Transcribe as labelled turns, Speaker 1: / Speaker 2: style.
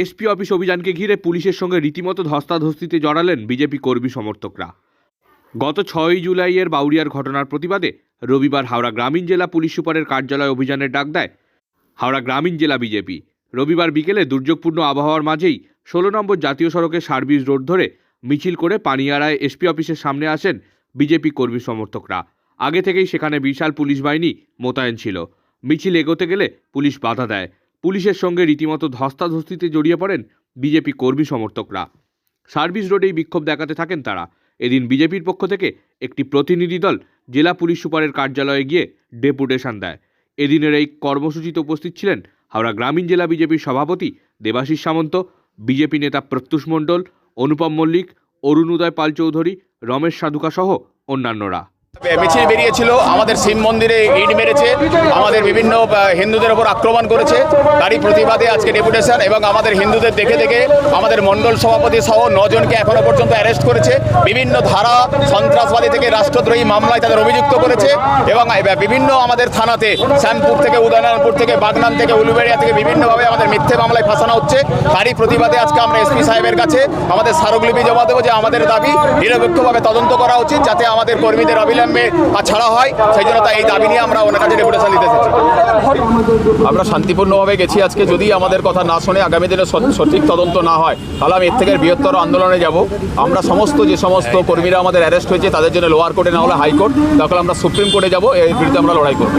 Speaker 1: SP office অভিযানকে ঘিরে পুলিশের সঙ্গে রীতিমতো ধস্তাধস্তিতে জড়ালেন বিজেপি কর্মী সমর্থকরা। গত 6 জুলাইয়ের বাউরিয়ার ঘটনার প্রতিবাদে রবিবার হাওড়া গ্রামীণ জেলা পুলিশ সুপারের কার্যালয়ে অভিযানের ডাক দেয় হাওড়া গ্রামীণ জেলা বিজেপি। রবিবার বিকেলে দুর্যোগপূর্ণ আবহাওয়ার মাঝেই 16 নম্বর জাতীয় সড়কের সার্ভিস রোড ধরে মিছিল করে পানিয়াড়ায় এসপি অফিসের সামনে আসেন বিজেপি কর্মী সমর্থকরা। আগে থেকেই সেখানে বিশাল পুলিশ বাহিনী মোতায়েন ছিল। মিছিল এগোতে গেলে পুলিশ বাধা দেয়। পুলিশের সঙ্গে রীতিমতো ধস্তাধস্তিতে জড়িয়ে পড়েন বিজেপি কর্মী সমর্থকরা। সার্ভিস রোডেই বিক্ষোভ দেখাতে থাকেন তারা। এদিন বিজেপির পক্ষ থেকে একটি প্রতিনিধি দল জেলা পুলিশ সুপারের কার্যালয়ে গিয়ে ডেপুটেশন দেয়। এদিনের এই কর্মসূচিতে উপস্থিত ছিলেন হাওড়া গ্রামীণ জেলা বিজেপির সভাপতি দেবাশিস সামন্ত, বিজেপি নেতা প্রত্যুষ মণ্ডল, অনুপম মল্লিক, অরুণোদয় পাল চৌধুরী, রমেশ সাধুকা সহ অন্যান্যরা।
Speaker 2: মিছিল বেরিয়েছিল, আমাদের শিব মন্দিরে ইট মেরেছে, আমাদের বিভিন্ন হিন্দুদের ওপর আক্রমণ করেছে। তারই প্রতিবাদে আজকে ডেপুটেশন, এবং আমাদের হিন্দুদের দেখে দেখে আমাদের মণ্ডল সভাপতি সহ 9 জনকে এখনো পর্যন্ত অ্যারেস্ট করেছে। বিভিন্ন ধারা সন্ত্রাসবাদী থেকে রাষ্ট্রদ্রোহী মামলায় তাদের অভিযুক্ত করেছে, এবং বিভিন্ন আমাদের থানাতে শ্যামপুর থেকে, উদয়নারায়ণপুর থেকে, বাগনান থেকে, উলুবেড়িয়া থেকে বিভিন্নভাবে আমাদের মিথ্যে মামলায় ফাঁসানো হচ্ছে। তারই প্রতিবাদে আজকে আমরা এসপি সাহেবের কাছে আমাদের স্মারকলিপি জমা দেবো যে আমাদের দাবি নিরপেক্ষভাবে তদন্ত করা উচিত, যাতে আমাদের কর্মীদের অবিলম্বে ছাড়া হয়। সেই জন্য এই দাবি নিয়ে আমরা ওনার কাছে ডেপুটেশন দিতে এসেছি। আমরা শান্তিপূর্ণভাবে গেছি আজকে। যদি আমাদের কথা না শুনে আগামী দিনে সঠিক তদন্ত না হয়, তাহলে আমি এর থেকে বৃহত্তর আন্দোলনে যাব। আমরা যে সমস্ত কর্মীরা আমাদের অ্যারেস্ট হয়েছে তাদের জন্য লোয়ার কোর্টে, না হলে হাইকোর্ট, তাহলে আমরা সুপ্রিম কোর্টে যাব। এর বিরুদ্ধে আমরা লড়াই করব।